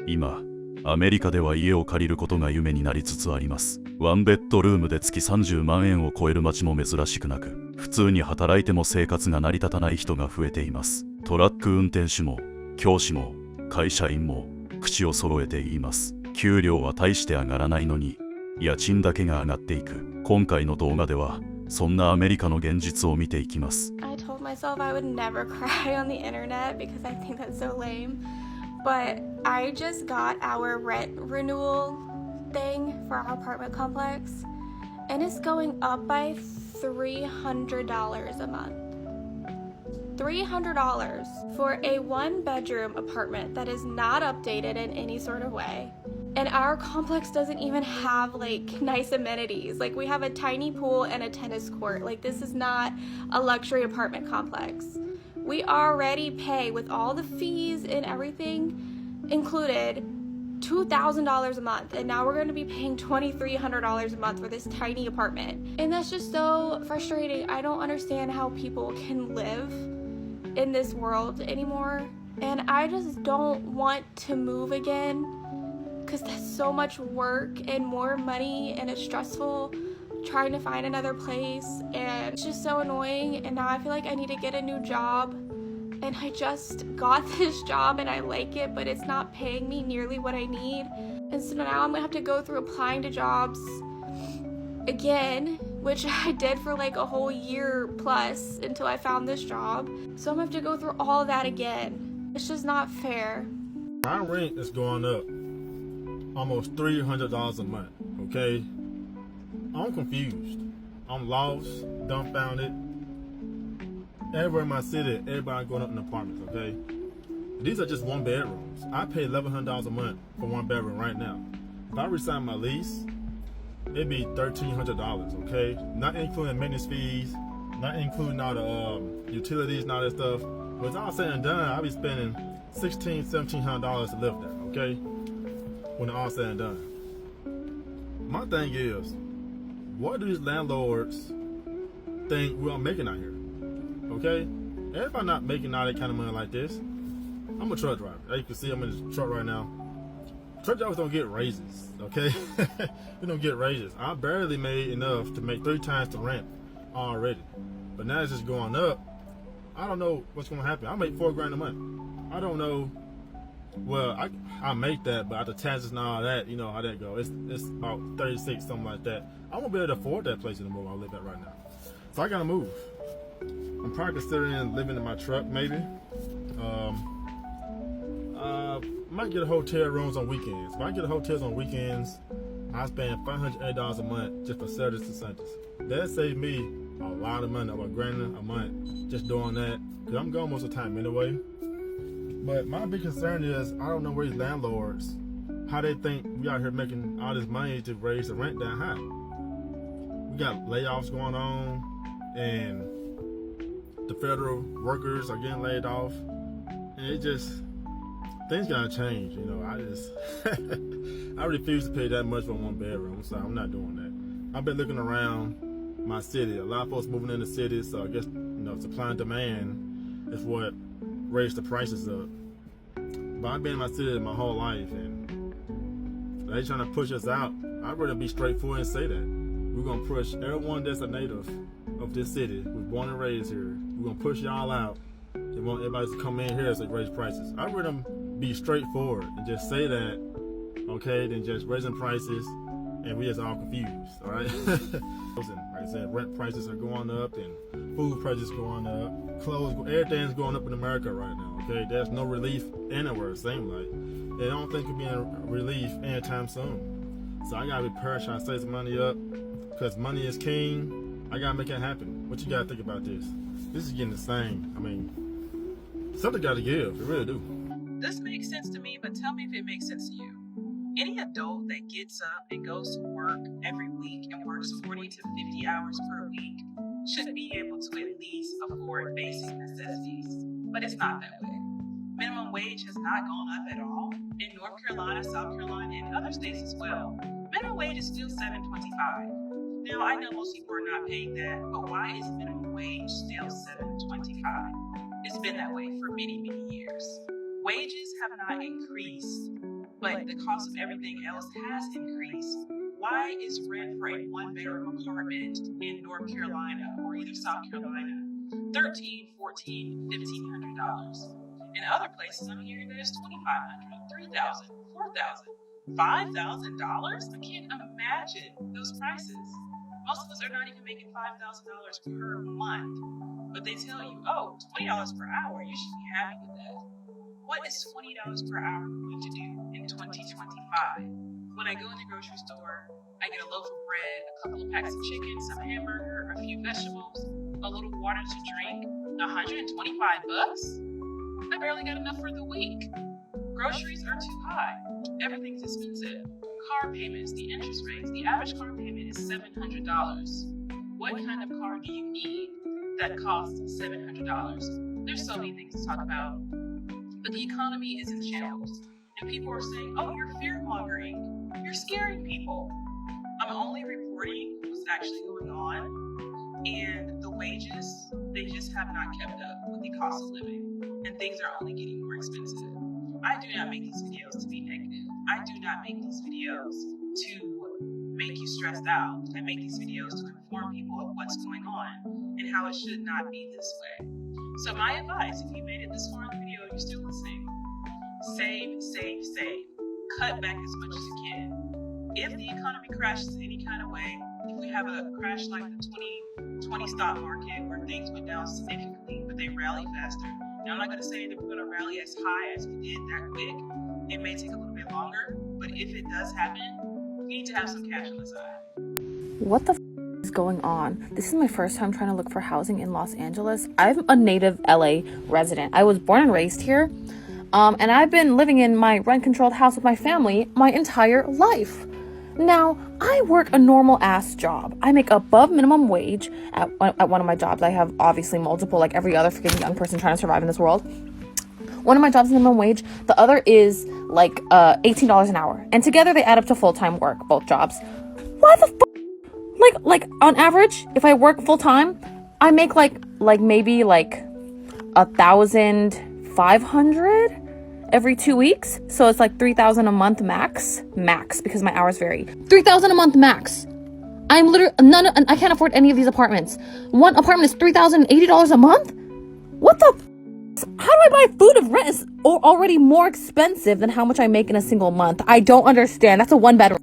今、アメリカでは家を借りることが夢になりつつあります。ワンベッドルームで月30万円を超える街も珍しくなく、普通に働いても生活が成り立たない人が増えています。トラック運転手も教師も会社員も口を揃えて言います。給料は大して上がらないのに家賃だけが上がっていく。今回の動画ではそんなアメリカの現実を見ていきます。 I told myself I would never cry on the internet because I think that's so lame, but I just got our rent renewal thing for our apartment complex and it's going up by $300 a month. $300 for a one-bedroom apartment that is not updated in any sort of way. And our complex doesn't even have like nice amenities. Like we have a tiny pool and a tennis court. Like this is not a luxury apartment complex. We already pay with all the fees and everything included $2,000 a month, and now we're going to be paying $2,300 a month for this tiny apartment. And that's just so frustrating. I don't understand how people can live in this world anymore, and I just don't want to move again because that's so much work and more money, and it's stressful trying to find another place, and it's just so annoying. And now I feel like I need to get a new job, and I just got this job and I like it, but it's not paying me nearly what I need. And so now I'm gonna have to go through applying to jobs again, which I did for like a whole year plus until I found this job. So I'm gonna have to go through all of that again. It's just not fair. My rent is going up almost $300 a month, okay? I'm confused. I'm lost, dumbfounded. Everywhere in my city, everybody going up in apartments, okay? These are just one bedrooms. I pay $1,100 a month for one bedroom right now. If I resign my lease, it'd be $1,300, okay? Not including maintenance fees, not including all the utilities and all that stuff. When it's all said and done, I'll be spending $1,600, $1,700 to live there, okay? When it's all said and done. My thing is, what do these landlords think we're making out here? Okay? Everybody not making all that kind of money like this. I'm a truck driver. As you can see, I'm in the truck right now. Truck drivers don't get raises, okay? We don't get raises. I barely made enough to make 3 times the rent already. But now it's just going up. I don't know what's going to happen. I make $4 grand a month. I don't know. Well, I make that, but after taxes and all that, you know how that goes. It's about 36, something like that. I won't be able to afford that place anymore where I live at right now. So I got to move. I'm probably considering living in my truck, maybe. Might get a hotel rooms on weekends. If I get a hotels on weekends, I spend $580 a month just for Saturdays and Sundays. That saves me a lot of money, about $1,000 a month, just doing that. Cause I'm gone most of the time anyway. But my big concern is I don't know where these landlords, how they think we out here making all this money to raise the rent down high. We got layoffs going on, and the federal workers are getting laid off, and it just, things gotta change, you know. I refuse to pay that much for one bedroom, so I'm not doing that. I've been looking around my city. A lot of folks moving in the city, so I guess, you know, supply and demand is what raised the prices up. But I've been in my city my whole life, and they trying to push us out. I'd rather be straightforward and say that. We're gonna push everyone that's a native of this city, who's born and raised here. We're gonna push y'all out and want everybody to come in here so they raise prices. I'd rather be straightforward and just say that, okay, than just raising prices and we just all confused, all right? Like I said, rent prices are going up and food prices going up, clothes, everything's going up in America right now, okay? There's no relief anywhere, it seems like. And I don't think it'll be a relief anytime soon. So I gotta be prepared, trying to save some money up, because money is king. I gotta make it happen. What you gotta think about this? This is getting the same. I mean, something gotta give, it really do. This makes sense to me, but tell me if it makes sense to you. Any adult that gets up and goes to work every week and works 40 to 50 hours per week should be able to at least afford basic necessities. But it's not that way. Minimum wage has not gone up at all in North Carolina, South Carolina, and other states as well. Minimum wage is still $7.25. Now, I know most people are not paying that, but why is minimum wage still $7.25? It's been that way for many, many years. Wages have not increased, but the cost of everything else has increased. Why is rent for a one-bedroom apartment in North Carolina or either South Carolina $1,300, $1,400, $1,500? In other places, I'm hearing that it's $2,500, $3,000, $4,000, $5,000. I can't imagine those prices. Most of us are not even making $5,000 per month, but they tell you, oh, $20 per hour, you should be happy with that. What is $20 per hour going to do in 2025? When I go in the grocery store, I get a loaf of bread, a couple of packs of chicken, some hamburger, a few vegetables, a little water to drink, $125? I barely got enough for the week. Groceries are too high. Everything's expensive. Car payments, the interest rates, the average car payment is $700. What kind of car do you need that costs $700? There's so many things to talk about, but the economy is in shambles. And people are saying, oh, you're fear-mongering. You're scaring people. I'm only reporting what's actually going on. And the wages, they just have not kept up with the cost of living. And things are only getting more expensive. I do not make these videos to be negative. I do not make these videos to make you stressed out. I make these videos to inform people of what's going on and how it should not be this way. So my advice, if you made it this far in the video and you're still listening, save, save, save. Cut back as much as you can. If the economy crashes in any kind of way, if we have a crash like the 2020 stock market where things went down significantly, but they rallied faster. Now, I'm not going to say that we're going to rally as high as we did that quick. It may take a little bit longer, but if it does happen, we need to have some cash on the side. What the is going on? This is my first time trying to look for housing in Los Angeles. I'm a native LA resident. I was born and raised here. And I've been living in my rent-controlled house with my family my entire life. Now, I work a normal ass job. I make above minimum wage at one of my jobs. I have obviously multiple, like every other freaking young person trying to survive in this world. One of my jobs is minimum wage. The other is like $18 an hour. And together they add up to full-time work, both jobs. Why the fuck? Like on average, if I work full-time, I make maybe like 1,500 every 2 weeks. So it's like 3,000 a month max because my hours vary. 3,000 a month max. I'm literally I can't afford any of these apartments. One apartment is $3,080 a month. What the how do I buy food if rent is already more expensive than how much I make in a single month? I don't understand. That's a one bedroom.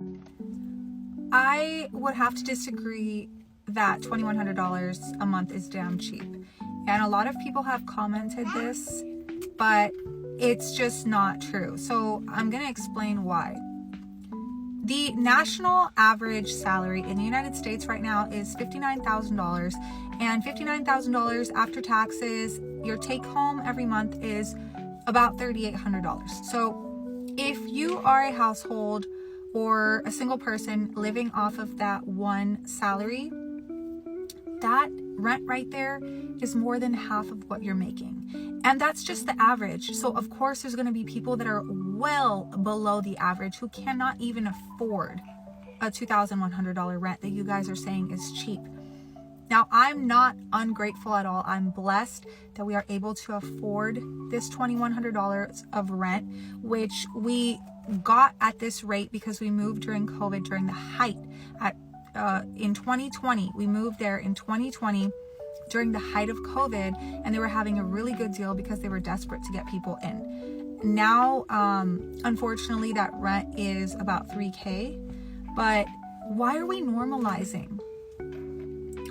I would have to disagree that $2,100 a month is damn cheap. And a lot of people have commented this, but it's just not true. So I'm going to explain why. The national average salary in the United States right now is $59,000, and $59,000 after taxes, your take home every month is about $3,800. So if you are a household or a single person living off of that one salary, that rent right there is more than half of what you're making. And that's just the average. So of course there's going to be people that are well below the average who cannot even afford a $2,100 rent that you guys are saying is cheap. Now, I'm not ungrateful at all. I'm blessed that we are able to afford this $2,100 of rent, which we got at this rate because we moved during COVID, during the height in 2020. We moved there in 2020 during the height of COVID, and they were having a really good deal because they were desperate to get people in. Now, unfortunately, that rent is about $3,000, but why are we normalizing?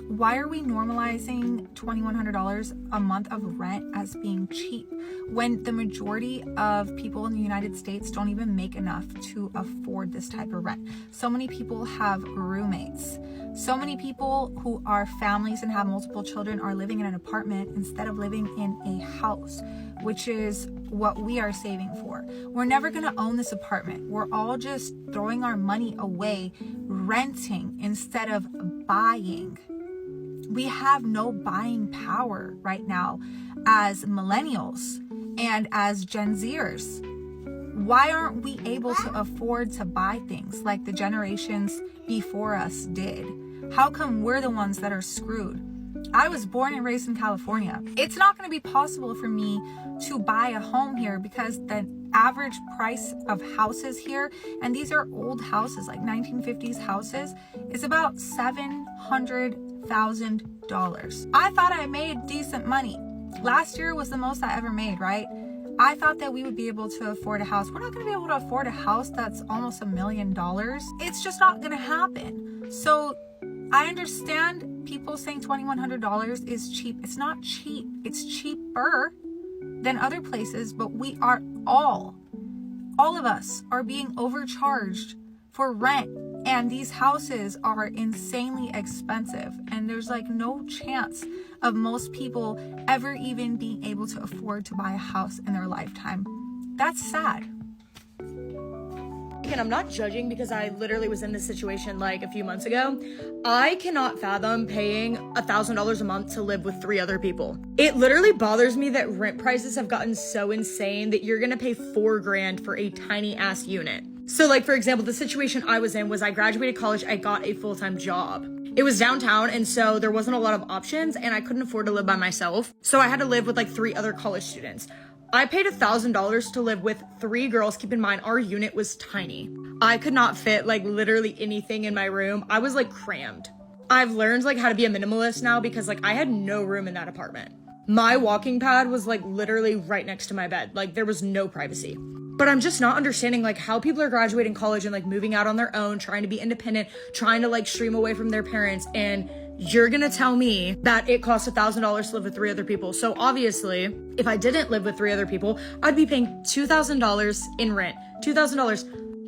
Why are we normalizing $2,100 a month of rent as being cheap when the majority of people in the United States don't even make enough to afford this type of rent? So many people have roommates. So many people who are families and have multiple children are living in an apartment instead of living in a house, which is what we are saving for. We're never going to own this apartment. We're all just throwing our money away, renting instead of buying. We have no buying power right now as millennials and as Gen Zers. Why aren't we able to afford to buy things like the generations before us did? How come we're the ones that are screwed? I was born and raised in California. It's not going to be possible for me to buy a home here because the average price of houses here, and these are old houses, like 1950s houses, is about $700,000. I thought I made decent money. Last year was the most I ever made, right? I thought that we would be able to afford a house. We're not going to be able to afford a house that's almost $1 million. It's just not going to happen. So I understand people saying $2,100 is cheap. It's not cheap. It's cheaper than other places, but we are all of us are being overcharged for rent, and these houses are insanely expensive, and there's like no chance of most people ever even being able to afford to buy a house in their lifetime. That's sad. And I'm not judging because I literally was in this situation like a few months ago. I cannot fathom paying $1,000 a month to live with 3 other people. It literally bothers me that rent prices have gotten so insane that you're gonna pay $4,000 for a tiny ass unit. So like, for example, the situation I was in was I graduated college, I got a full-time job. It was downtown, and so there wasn't a lot of options, and I couldn't afford to live by myself. So I had to live with like 3 other college students. I paid $1,000 to live with 3 girls. Keep in mind, our unit was tiny. I could not fit like literally anything in my room. I was like crammed. I've learned like how to be a minimalist now because like I had no room in that apartment. My walking pad was like literally right next to my bed. Like there was no privacy. But I'm just not understanding like how people are graduating college and like moving out on their own, trying to be independent, trying to like stream away from their parents, and you're gonna tell me that it costs $1,000 to live with 3 other people. So obviously, if I didn't live with 3 other people, I'd be paying $2,000 in rent. $2,000.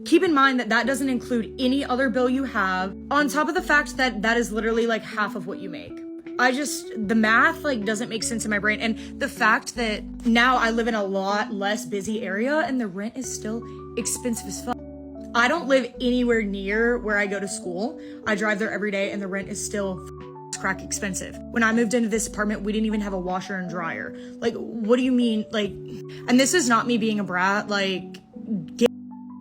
Keep in mind that that doesn't include any other bill you have, on top of the fact that that is literally like half of what you make. The math like doesn't make sense in my brain. And the fact that now I live in a lot less busy area and the rent is still expensive as fuck. I don't live anywhere near where I go to school. I drive there every day and the rent is still crack expensive. When I moved into this apartment, we didn't even have a washer and dryer. Like, what do you mean? Like, and this is not me being a brat, like, get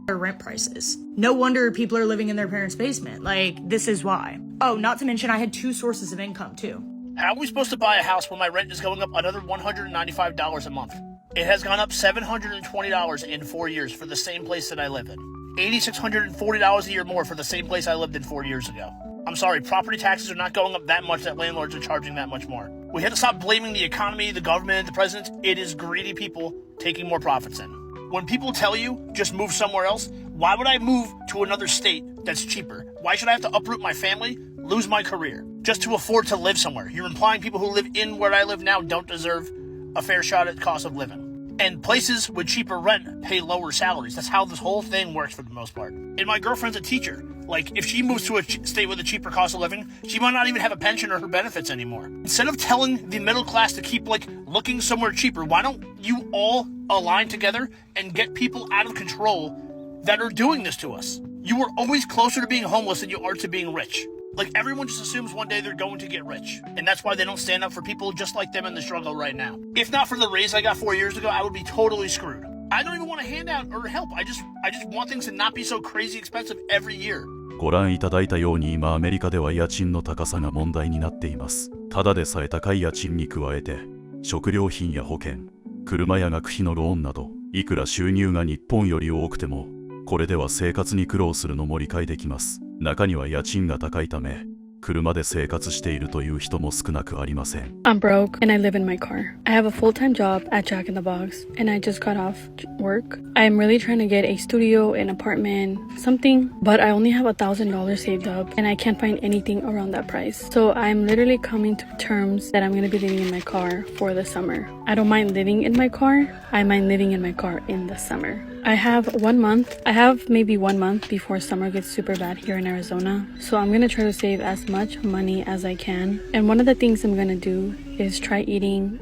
their rent prices. No wonder people are living in their parents' basement. Like, this is why. Oh, not to mention I had 2 sources of income too. How are we supposed to buy a house when my rent is going up another $195 a month? It has gone up $720 in 4 years for the same place that I live in. $8,640 a year more for the same place I lived in 4 years ago. I'm sorry, property taxes are not going up that much that landlords are charging that much more. We have to stop blaming the economy, the government, the president. It is greedy people taking more profits in. When people tell you, just move somewhere else, why would I move to another state that's cheaper? Why should I have to uproot my family, lose my career, just to afford to live somewhere? You're implying people who live in where I live now don't deserve a fair shot at cost of living. And places with cheaper rent pay lower salaries. That's how this whole thing works for the most part. And my girlfriend's a teacher. Like, if she moves to a state with a cheaper cost of living, she might not even have a pension or her benefits anymore. Instead of telling the middle class to keep, like, looking somewhere cheaper, why don't you all align together and get people out of control that are doing this to us? You are always closer to being homeless than you are to being rich. Like, everyone just assumes one day they're going to get rich. And that's why they don't stand up for people just like them in the struggle right now. If not for the raise I got 4 years ago, I would be totally screwed. I don't even want a handout or help. I just want things to not be so crazy expensive every year. ご覧いただいたように今アメリカでは家賃の高さが問題になっています。ただでさえ高い家賃に加えて食料品や保険、車や学費のローンなどいくら収入が日本より多くてもこれでは生活に苦労するのも理解できます。中には家賃が高いため車で生活しているという人も少なくありません。I'm broke and I live in my car. I have a full-time job at Jack in the Box and I just got off work. I'm really trying to get a studio, an apartment, something, but I only have $1,000 saved up and I can't find anything around that price. So I'm literally coming to terms that I'm going to be living in my car for the summer. I don't mind living in my car. I mind living in my car in the summer. I have maybe 1 month before summer gets super bad here in Arizona. So I'm going to try to save as much money as I can. And one of the things I'm going to do is try eating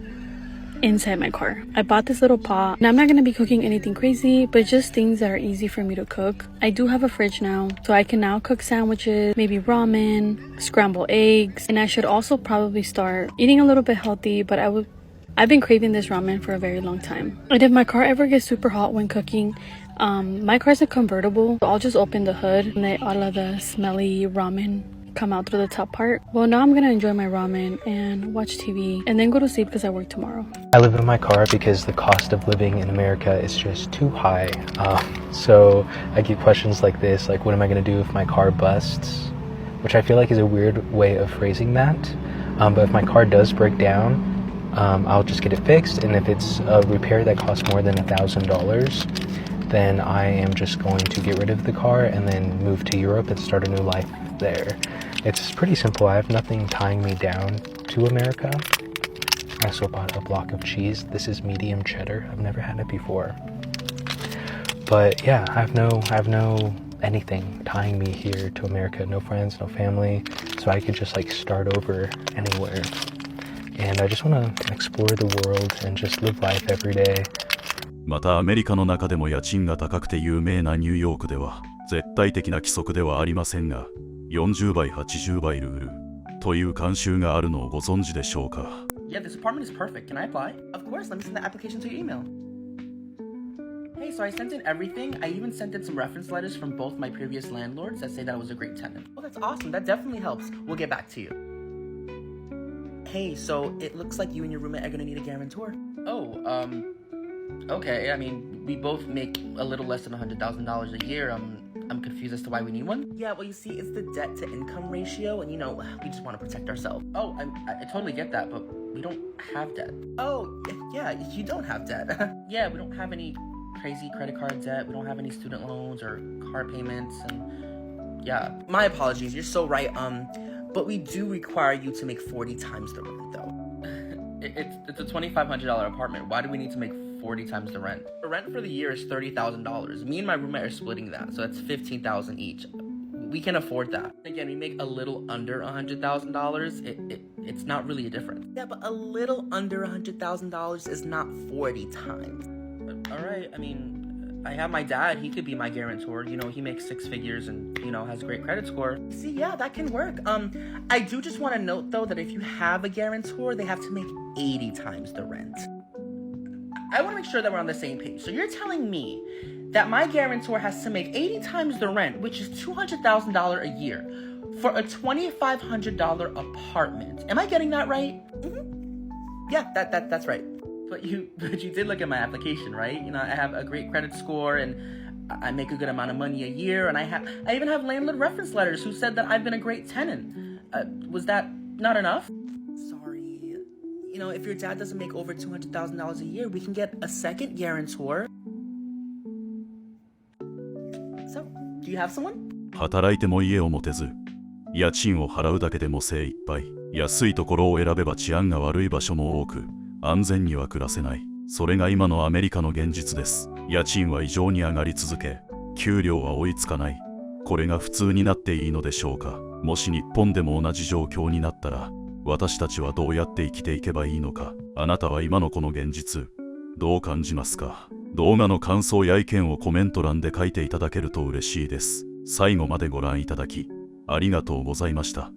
inside my car. I bought this little pot and I'm not going to be cooking anything crazy, but just things that are easy for me to cook. I do have a fridge now, so I can now cook sandwiches, maybe ramen, scrambled eggs, and I should also probably start eating a little bit healthy, but I've been craving this ramen for a very long time. And if my car ever gets super hot when cooking, my car's a convertible, so I'll just open the hood and let all of the smelly ramen come out through the top part. Well, now I'm gonna enjoy my ramen and watch TV and then go to sleep because I work tomorrow. I live in my car because the cost of living in America is just too high. So I get questions like this, like what am I gonna do if my car busts? Which I feel like is a weird way of phrasing that. But if my car does break down, I'll just get it fixed. And if it's a repair that costs more than $1,000, then I am just going to get rid of the car and then move to Europe and start a new life there. It's pretty simple. I have nothing tying me down to America. I also bought a block of cheese. This is medium cheddar. I've never had it before. But yeah, I have no anything tying me here to America. No friends, no family. So I could just like start over anywhere. And I just want to explore the world and just live life every day. またアメリカの中でも家賃が高くて有名なニューヨークでは絶対的な規則ではありませんが40倍80倍ルールという慣習があるのをご存知でしょうか。 Yeah, this apartment is perfect. Can I apply? Of course, let me send the application to your email. Hey, so I sent in everything. I even sent in some reference letters from both my previous landlords that say that I was a great tenant. Oh, that's awesome. That definitely helps. We'll get back to you. Hey, so it looks like you and your roommate are gonna need a guarantor. Oh, okay. I mean, we both make a little less than $100,000 a year. I'm confused as to why we need one. Yeah, well, you see, it's the debt to income ratio, and you know, we just want to protect ourselves. Oh, I totally get that, but we don't have debt. Oh, yeah, you don't have debt. Yeah, we don't have any crazy credit card debt. We don't have any student loans or car payments, and yeah, my apologies. You're so right. But we do require you to make 40 times the rent, though. It's a $2,500 apartment. Why do we need to make 40 times the rent? The rent for the year is $30,000. Me and my roommate are splitting that, so that's $15,000 each. We can afford that. Again, we make a little under $100,000. It's not really a difference. Yeah, but a little under $100,000 is not 40 times. All right, I mean, I have my dad. He could be my guarantor. You know, he makes 6 figures and, you know, has a great credit score. See, yeah, that can work. I do just want to note, though, that if you have a guarantor, they have to make 80 times the rent. I want to make sure that we're on the same page. So you're telling me that my guarantor has to make 80 times the rent, which is $200,000 a year, for a $2,500 apartment. Am I getting that right? Mm-hmm. Yeah, that's right. But you did look at my application, right? You know, I have a great credit score and I make a good amount of money a year, and I even have landlord reference letters who said that I've been a great tenant. Was that not enough? Sorry. You know, if your dad doesn't make over $200,000 a year, we can get a second guarantor. So, do you have someone? 働いても家を持てず家賃を払うだけでも精一杯。安いところを選べば治安が悪い場所も多く安全には暮らせない。それが今のアメリカの現実です。家賃は異常に上がり続け、給料は追いつかない。これが普通になっていいのでしょうか。もし日本でも同じ状況になったら、私たちはどうやって生きていけばいいのか。あなたは今のこの現実、どう感じますか？動画の感想や意見をコメント欄で書いていただけると嬉しいです。最後までご覧いただき、ありがとうございました。